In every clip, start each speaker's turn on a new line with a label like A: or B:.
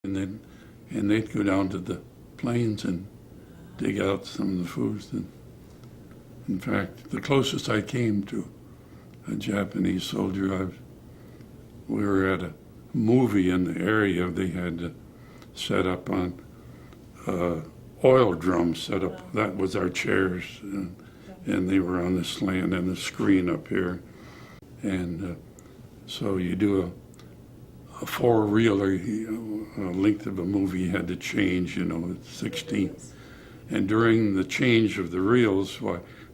A: and they'd go down to the plains and dig out some of the foods. And in fact, the closest I came to a Japanese soldier, we were at a movie in the area. They had set up on oil drums set up. That was our chairs, and they were on this land and a screen up here. And so you do a four-reeler, length of a movie you had to change, 16. And during the change of the reels,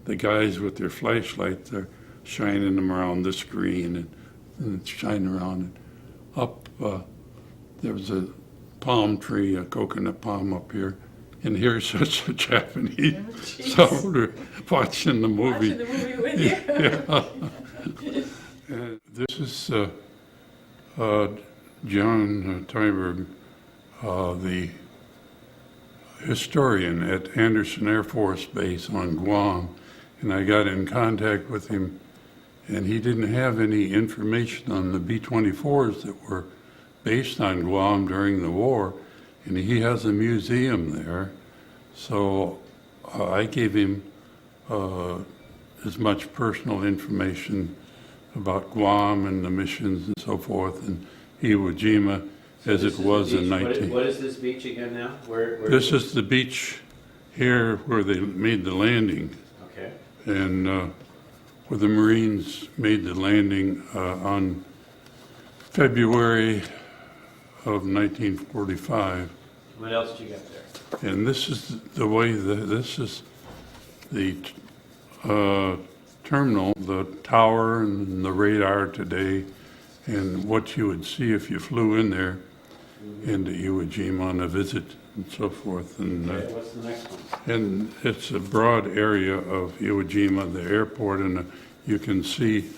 A: the guys with their flashlights are shining them around the screen and shining around. And up, there was a palm tree, a coconut palm up here. And here's such a Japanese soldier watching the movie.
B: Watching the movie with you.
A: Yeah. This is John Tyberg, the historian at Anderson Air Force Base on Guam, and I got in contact with him, and he didn't have any information on the B-24s that were based on Guam during the war, and he has a museum there, so I gave him as much personal information about Guam and the missions and so forth, and Iwo Jima as it was in 19...
C: What is this beach again now? Where
A: this is the beach here where they made the landing.
C: Okay.
A: And where the Marines made the landing on February of 1945.
C: What else did you get there?
A: And this is the way, this is the terminal, the tower and the radar today, and what you would see if you flew in there into Iwo Jima on a visit and so forth. And
C: okay, what's the next one?
A: and it's a broad area of Iwo Jima, the airport, and you can see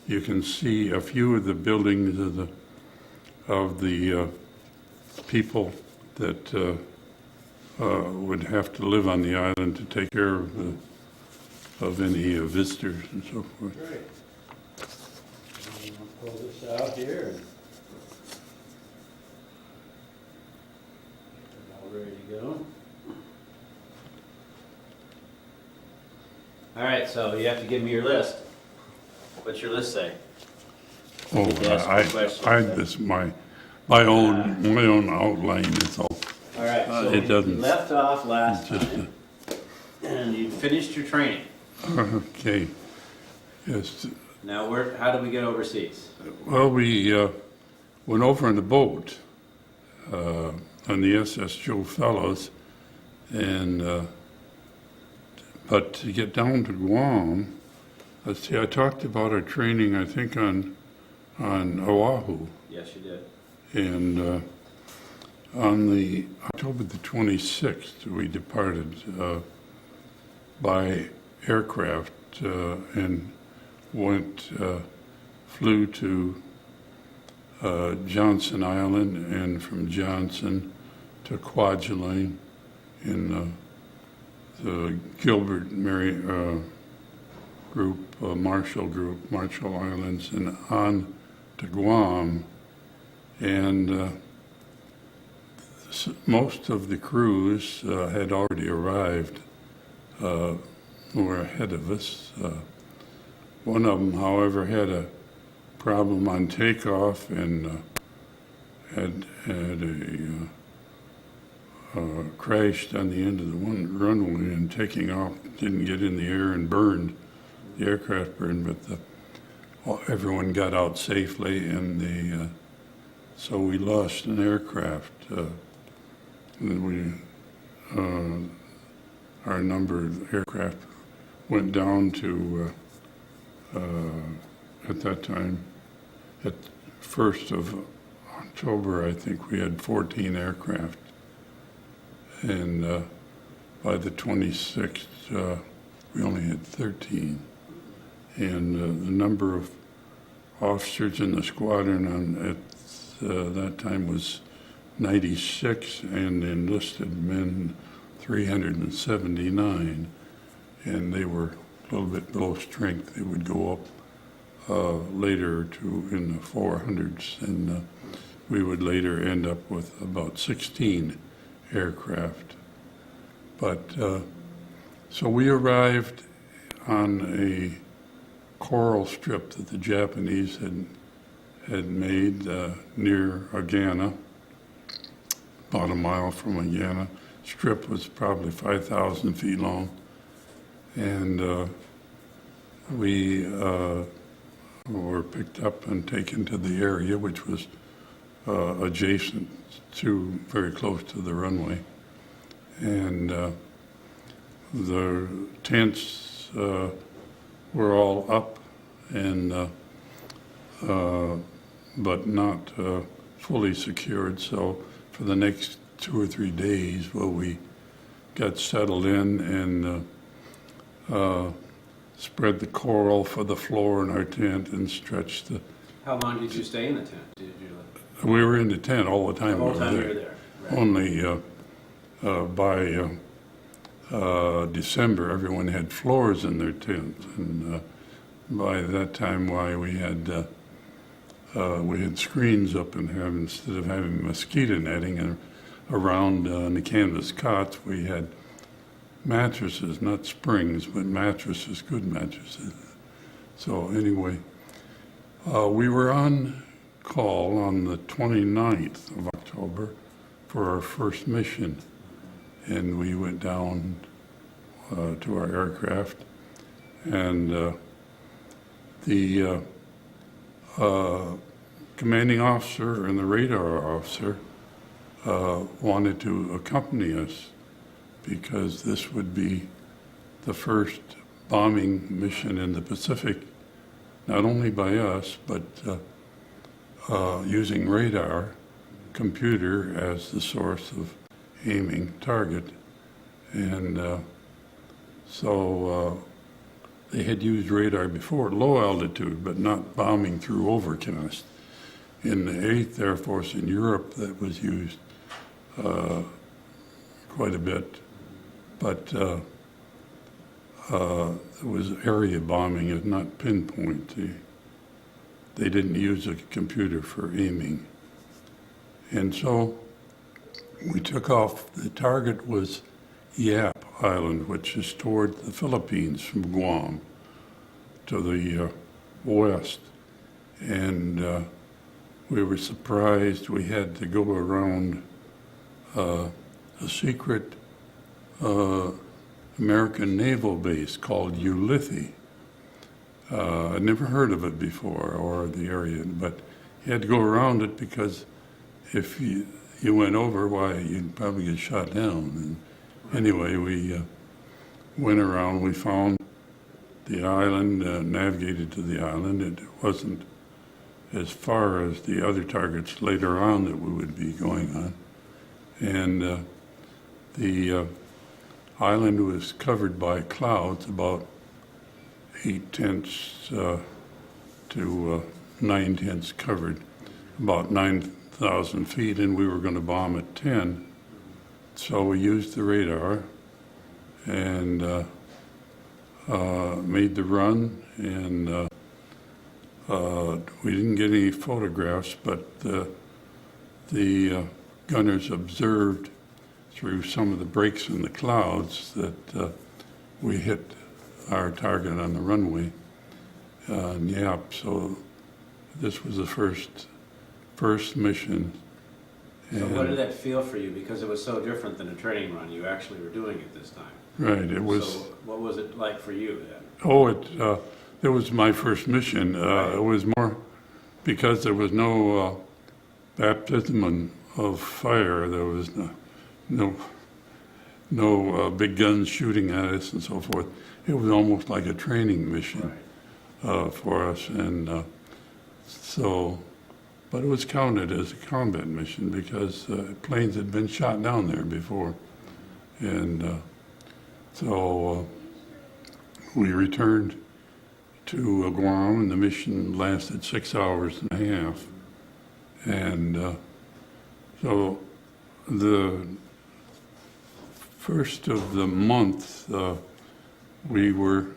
A: a few of the buildings of the people that would have to live on the island to take care of any visitors and so forth.
C: Great. I'll pull this out here. All ready to go. All right, so you have to give me your list. What's your list say?
A: Oh, this my own outline is all.
C: All right, so
A: it doesn't.
C: you left off last
A: Just
C: time, and you finished your training.
A: Okay. Yes.
C: Now, how did we get overseas?
A: Well, we went over in a boat on the SS Joe Fellows, and but to get down to Guam, let's see, I talked about our training, I think, on Oahu.
C: Yes, you did.
A: And on the October the 26th, we departed by aircraft and flew to Johnson Island, and from Johnson to Kwajalein in the Gilbert group, Marshall Islands, and on to Guam. And most of the crews had already arrived, who were ahead of us. One of them, however, had a problem on takeoff and had crashed on the end of the runway, and taking off didn't get in the air and burned. The aircraft burned, but everyone got out safely, and so we lost an aircraft. And our number of aircraft went down to, at that time, at 1st of October, I think we had 14 aircraft. And by the 26th, we only had 13. And the number of officers in the squadron at that time was 96, and enlisted men 379, and they were a little bit below strength. They would go up later to in the 400s, and we would later end up with about 16 aircraft. But so we arrived on a coral strip that the Japanese had made near Agana, about a mile from Agana. Strip was probably 5,000 feet long, and we were picked up and taken to the area, which was adjacent to, very close to the runway. And the tents were all up, and but not fully secured. So for the next 2 or 3 days, well, we got settled in and spread the coral for the floor in our tent and stretched the.
C: How long did you stay in the tent?
A: We were in the tent all the time.
C: The whole time you were there. Right.
A: Only by December, everyone had floors in their tent, and by that time, we had screens up and instead of having mosquito netting and around the canvas cots, we had mattresses, not springs, but mattresses, good mattresses. So anyway, we were on call on the 29th of October for our first mission, and we went down to our aircraft, and the commanding officer and the radar officer wanted to accompany us because this would be the first bombing mission in the Pacific, not only by us, but using radar, computer as the source of aiming target. And so they had used radar before at low altitude, but not bombing through overcast. In the 8th Air Force in Europe, that was used quite a bit, but it was area bombing, it's not pinpoint. They didn't use a computer for aiming. And so we took off. The target was Yap Island, which is toward the Philippines from Guam to the west. And we were surprised. We had to go around a secret American naval base called Ulithi. I'd never heard of it before, or the area, but you had to go around it because if you went over, you'd probably get shot down. And anyway, we went around. We found the island, navigated to the island. It wasn't as far as the other targets later on that we would be going on. And the island was covered by clouds, about 8 tenths to 9 tenths covered, about 9,000 feet, and we were going to bomb at 10. So we used the radar and made the run, and we didn't get any photographs, but the gunners observed through some of the breaks in the clouds that we hit our target on the runway, Yap. So this was the first mission.
C: So what did that feel for you? Because it was so different than a training run. You actually were doing it this time.
A: Right. It was.
C: So what was it like for you then?
A: Oh, it was my first mission. It was more because there was no baptism of fire. There was no big guns shooting at us and so forth. It was almost like a training mission for us, and so. But it was counted as a combat mission because planes had been shot down there before, and so we returned to Guam, and the mission lasted 6 hours and a half. And so the first of the month, we were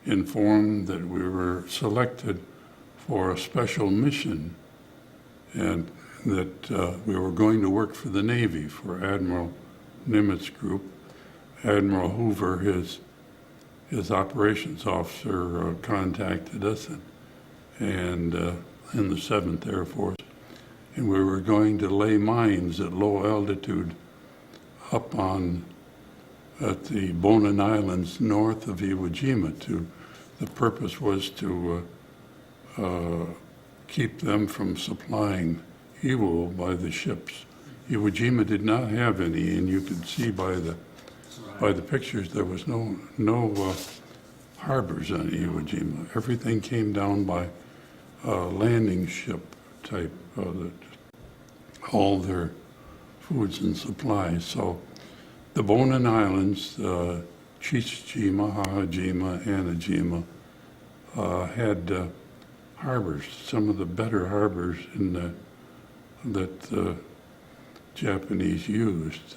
A: informed that we were selected for a special mission. And that we were going to work for the Navy, for Admiral Nimitz Group. Admiral Hoover, his operations officer, contacted us, and in the 7th Air Force, and we were going to lay mines at low altitude up at the Bonin Islands north of Iwo Jima. The purpose was to keep them from supplying Iwo by the ships. Iwo Jima did not have any, and you could see by the pictures there was no harbors on Iwo Jima. Everything came down by landing ship type, all their foods and supplies. So the Bonin Islands, Chichijima, Hahajima, Anajima, had harbors, some of the better harbors that the Japanese used.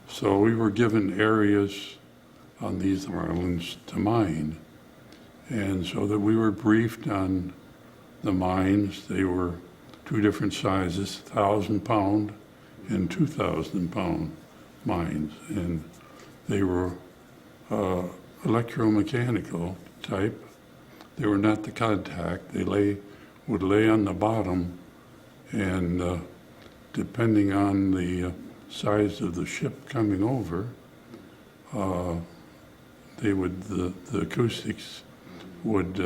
A: So we were given areas on these islands to mine. And so that we were briefed on the mines. They were 2 different sizes, 1,000-pound and 2,000-pound mines. And they were electromechanical type. They were not the contact. They would lay on the bottom, and depending on the size of the ship coming over, the acoustics would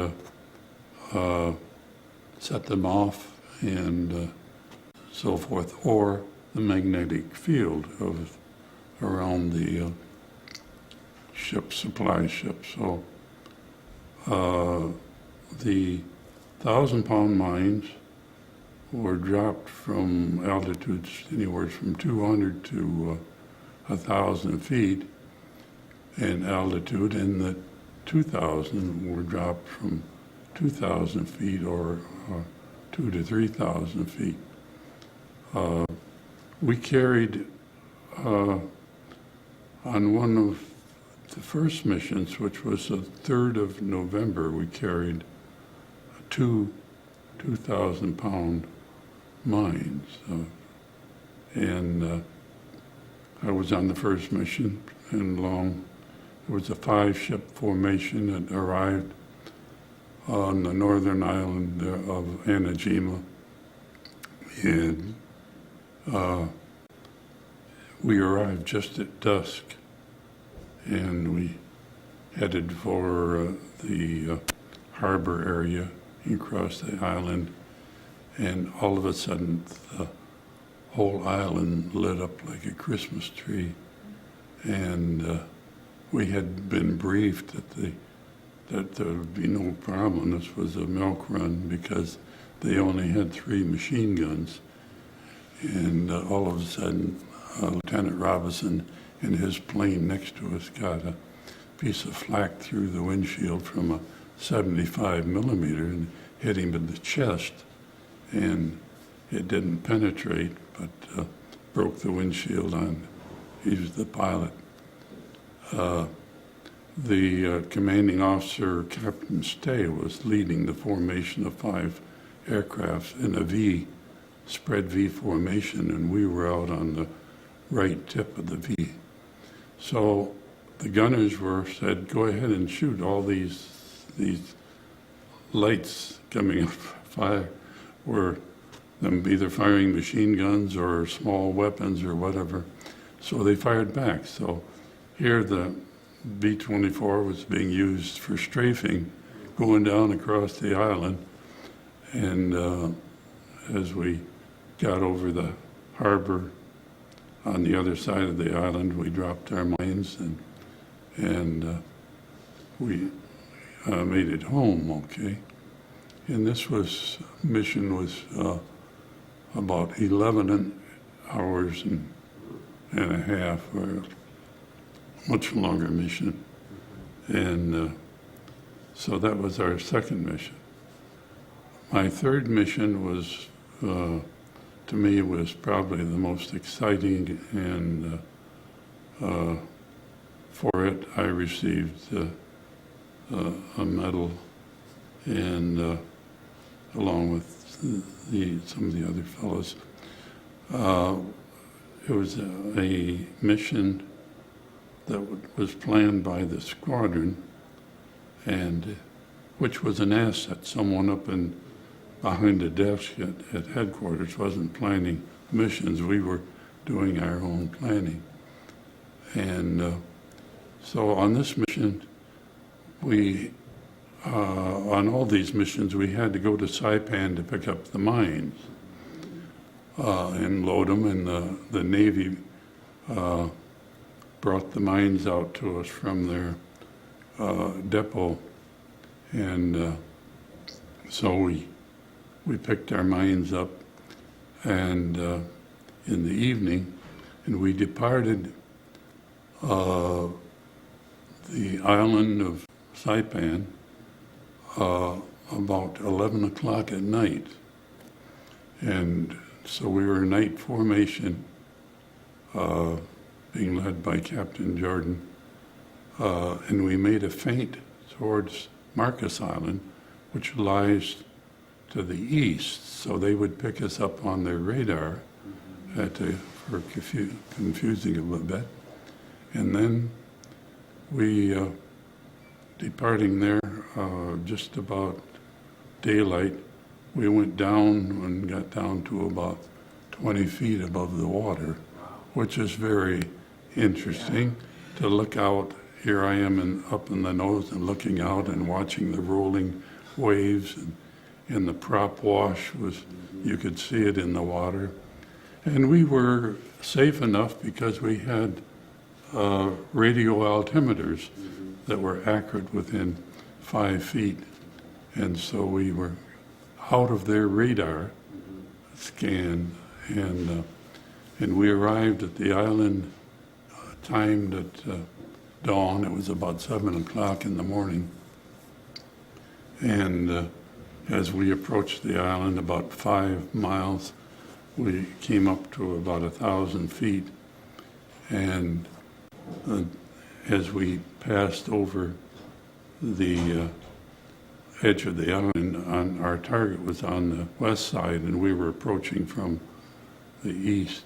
A: set them off and so forth, or the magnetic field around the supply ship. So the 1,000-pound mines were dropped from altitudes anywhere from 200 to 1,000 feet in altitude, and the 2,000 were dropped from 2,000 feet or 2,000 to 3,000 feet. We carried on one of the first missions, which was the 3rd of November, we carried 2 2,000-pound mines. I was on the first mission, and it was a 5-ship formation that arrived on the northern island of Anajima, and we arrived just at dusk, and we headed for the harbor area across the island, and all of a sudden the whole island lit up like a Christmas tree, and we had been briefed that there would be no problem. This was a milk run because they only had 3 machine guns, and all of a sudden Lieutenant Robinson in his plane next to us got a piece of flak through the windshield from a 75 millimeter and hit him in the chest, and it didn't penetrate, but broke the windshield on. He was the pilot. The commanding officer, Captain Stay, was leading the formation of 5 aircraft in a spread V formation, and we were out on the right tip of the V. So the gunners said, go ahead and shoot. All these lights coming up fire were them either firing machine guns or small weapons or whatever. So they fired back. So here the B-24 was being used for strafing, going down across the island. And as we got over the harbor on the other side of the island, we dropped our mines, and we made it home okay. And this mission was about 11 hours and a half, or much longer mission. And so that was our second mission. My third mission was, to me, was probably the most exciting, and for it I received a medal, and along with some of the other fellows. It was a mission that was planned by the squadron, and which was an asset. Someone up in behind the desk at headquarters wasn't planning missions. We were doing our own planning. And so on this mission, on all these missions, we had to go to Saipan to pick up the mines and load them, and the Navy brought the mines out to us from their depot, and so we picked our mines up, and in the evening, and we departed the island of Saipan about 11 o'clock at night. And so we were night formation, being led by Captain Jordan, and we made a feint towards Marcus Island, which lies to the east, so they would pick us up on their radar for confusing them a bit. And then we, departing there just about daylight, we went down and got down to about 20 feet above the water, which is very interesting to look out. Here I am up in the nose and looking out and watching the rolling waves, and the prop wash you could see it in the water. And we were safe enough because we had radio altimeters that were accurate within 5 feet. And so we were out of their radar scan, and we arrived at the island timed at dawn. It was about 7 o'clock in the morning. And as we approached the island about 5 miles, we came up to about 1,000 feet. And as we passed over the edge of the island, our target was on the west side, and we were approaching from the east,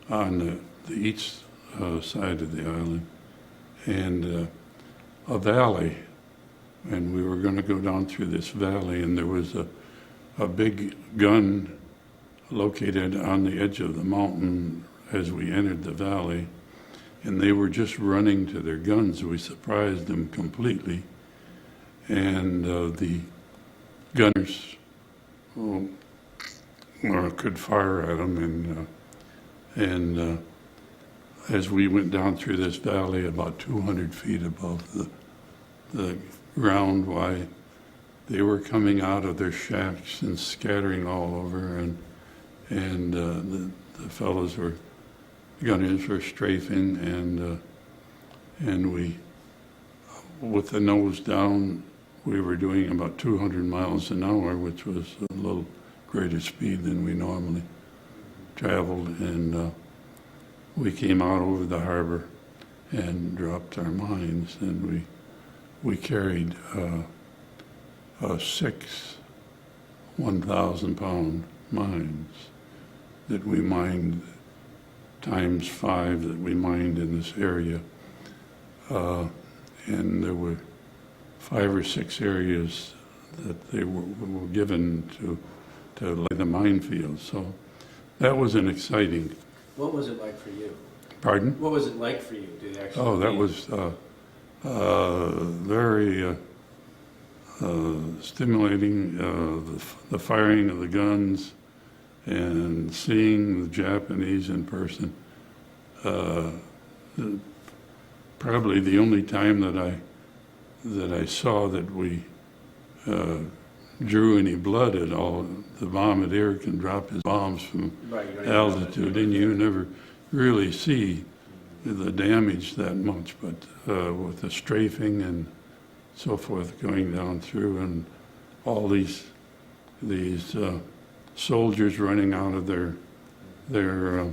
A: on the east side of the island, and a valley. And we were going to go down through this valley, and there was a big gun located on the edge of the mountain as we entered the valley, and they were just running to their guns. We surprised them completely, and the gunners could fire at them, and as we went down through this valley about 200 feet above the ground, why they were coming out of their shacks and scattering all over, and the fellows gunners were strafing, and we, with the nose down, we were doing about 200 miles an hour, which was a little greater speed than we normally traveled, and we came out over the harbor and dropped our mines, and we carried 6 1,000-pound mines that we mined times 5 that we mined in this area, and there were 5 or 6 areas that they were given to lay the minefield. So that was an exciting.
C: What was it like for you?
A: Pardon?
C: What was it like for you? Did it actually?
A: Oh, that was very stimulating. The firing of the guns and seeing the Japanese in person. Probably the only time that I saw that we drew any blood at all. The bombardier can drop his bombs from altitude, and you never really see the damage that much, but with the strafing and so forth going down through, and all these soldiers running out of their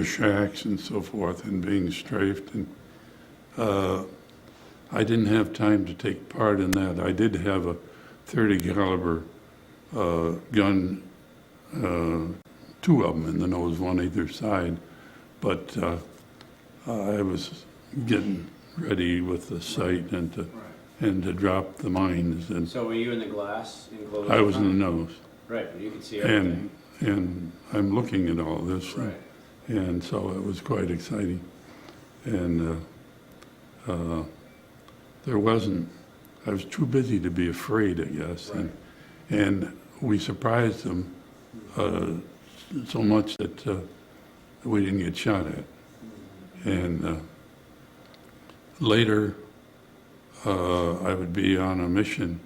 A: shacks and so forth and being strafed, and I didn't have time to take part in that. I did have a .30 caliber gun, two of them in the nose, one either side. But I was getting ready with the sight and to drop the mines. And
C: So were you in the glass enclosure?
A: I was in the nose.
C: Right, but you could see everything.
A: And I'm looking at all this.
C: Right.
A: And so it was quite exciting. And there wasn't, I was too busy to be afraid, I guess.
C: Right.
A: And we surprised them so much that we didn't get shot at. And later, I would be on a mission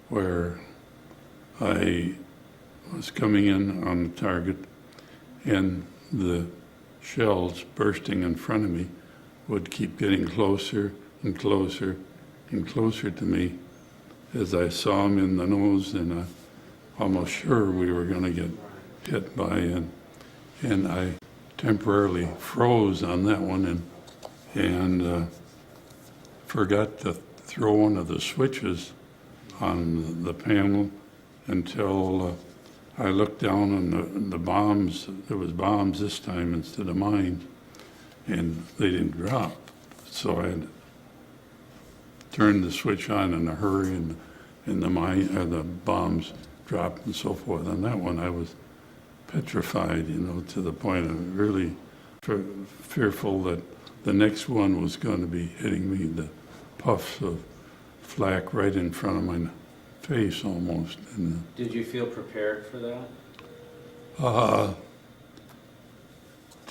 A: where I was coming in on the target, and the shells bursting in front of me would keep getting closer and closer and closer to me as I saw them in the nose, and I'm almost sure we were going to get hit by, and I temporarily froze on that one and forgot to throw one of the switches on the panel until I looked down on the bombs. There was bombs this time instead of mines, and they didn't drop. So I had turned the switch on in a hurry, and the bombs dropped and so forth. On that one, I was petrified, to the point of really fearful that the next one was going to be hitting me, the puffs of flak right in front of my face almost. And
C: Did you feel prepared for that?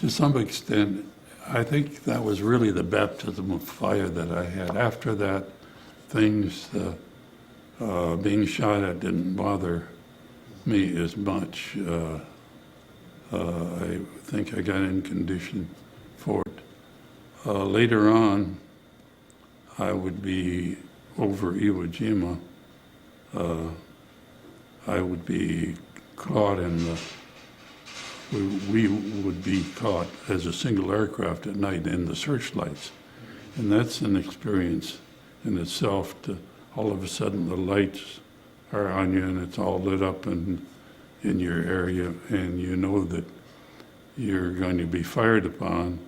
A: to some extent, I think that was really the baptism of fire that I had. After that, things, being shot at didn't bother me as much. I think I got in condition for it. Later on, I would be over Iwo Jima. I would be caught we would be caught as a single aircraft at night in the searchlights. And that's an experience in itself, to all of a sudden the lights are on you and it's all lit up in your area, and you know that you're going to be fired upon,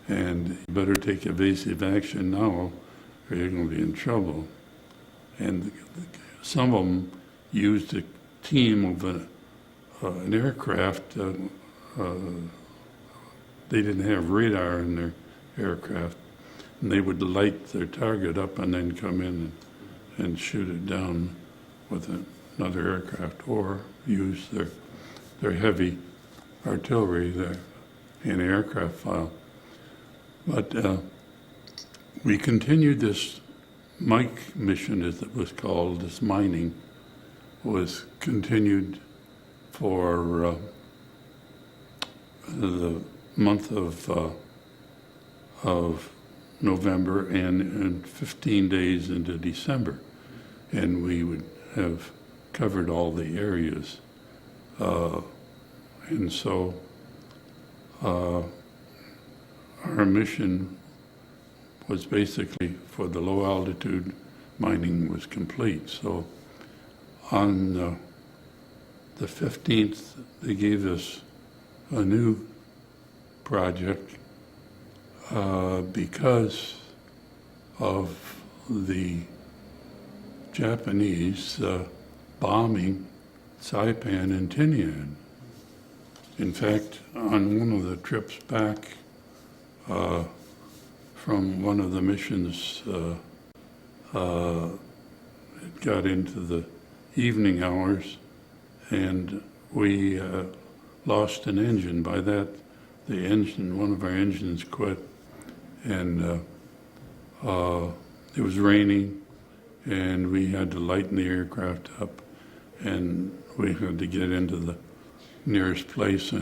A: and you better take evasive action now or you're going to be in trouble. And some of them used a team of an aircraft. They didn't have radar in their aircraft, and they would light their target up and then come in and shoot it down with another aircraft, or use their heavy artillery, their anti-aircraft file. But we continued this Mike mission, as it was called. This mining was continued for the month of November and 15 days into December, and we would have covered all the areas, and so our mission was basically for the low altitude mining was complete. So on the 15th, they gave us a new project because of the Japanese bombing Saipan and Tinian. In fact, on one of the trips back from one of the missions, it got into the evening hours, and we lost an engine. By that, one of our engines quit, and it was raining, and we had to lighten the aircraft up, and we had to get into the nearest place,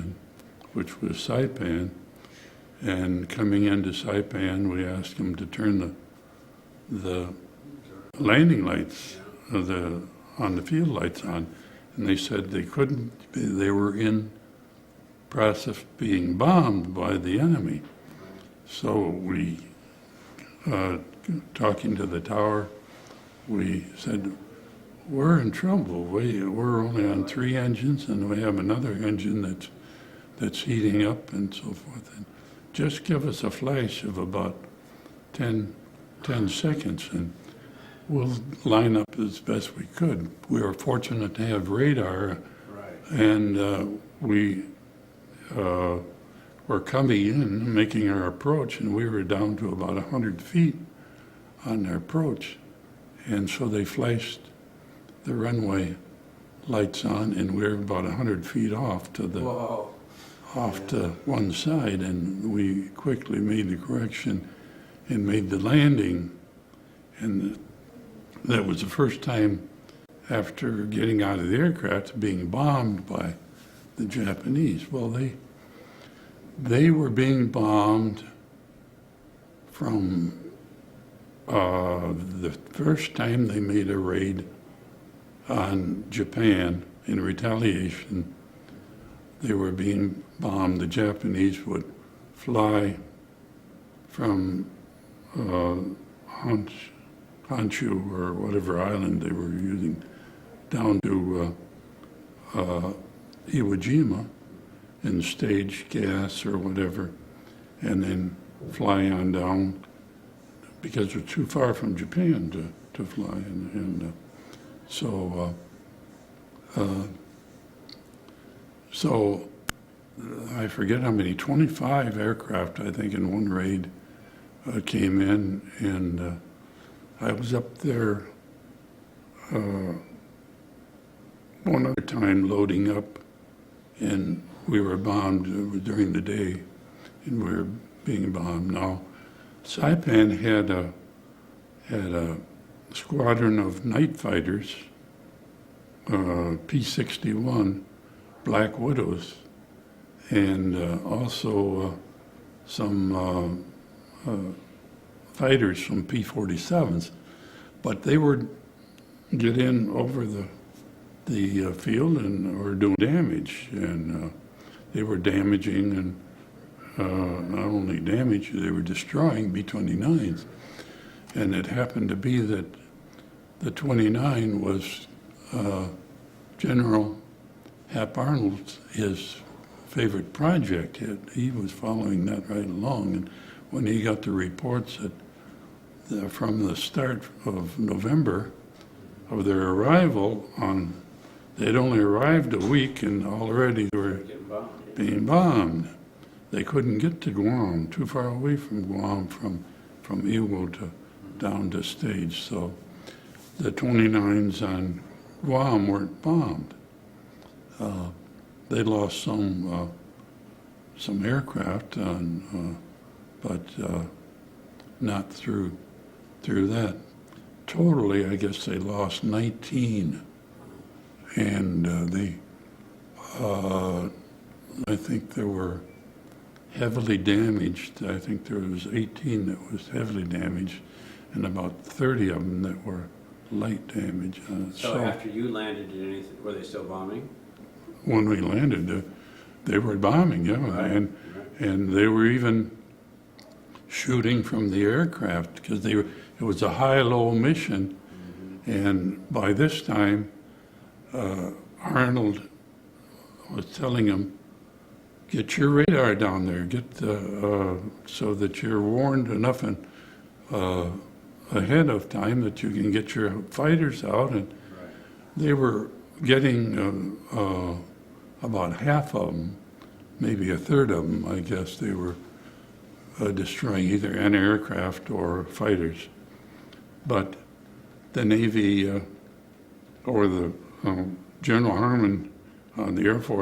A: which was Saipan. And coming into Saipan, we asked them to turn the landing lights, on the field lights on, and they said they couldn't. They were in process of being bombed by the enemy. So we, talking to the tower, we said, we're in trouble. We're only on 3 engines, and we have another engine that's heating up and so forth. And just give us a flash of about 10 seconds, and we'll line up as best we could. We were fortunate to have radar,
C: Right.
A: and we were coming in, making our approach, and we were down to about 100 feet on their approach. And so they flashed the runway lights on, and we were about 100 feet off to the
C: Whoa.
A: to one side, and we quickly made the correction and made the landing. And that was the first time after getting out of the aircraft being bombed by the Japanese. Well, they were being bombed from the first time they made a raid on Japan in retaliation. They were being bombed. The Japanese would fly from Honshu or whatever island they were using down to Iwo Jima and stage gas or whatever, and then fly on down because we're too far from Japan to fly. So I forget how many, 25 aircraft, I think, in one raid came in, and I was up there one other time loading up, and we were bombed during the day, and we were being bombed. Now, Saipan had a squadron of night fighters, P-61 Black Widows, and also some fighters from P-47s, but they would get in over the field and were doing damage, and they were damaging, and not only damage, they were destroying B-29s. And it happened to be that the 29 was General Hap Arnold's, his favorite project. He was following that right along, and when he got the reports that from the start of November of their arrival on, they'd only arrived a week and already they were being bombed. They couldn't get to Guam, too far away from Guam, from Iwo to down to stage. So the 29s on Guam weren't bombed. They lost some aircraft, but not through that. Totally, I guess they lost 19, and I think there were heavily damaged. I think there was 18 that was heavily damaged, and about 30 of them that were light damage.
C: So after you landed, were they still bombing?
A: When we landed, they were bombing, yeah,
C: Right.
A: And they were even shooting from the aircraft because it was a high-low mission, and by this time, Arnold was telling them, get your radar down there, so that you're warned enough and ahead of time that you can get your fighters out. And they were getting about half of them, maybe a third of them, I guess, they were destroying either an aircraft or fighters. But the Navy or the General Harmon, the Air Force,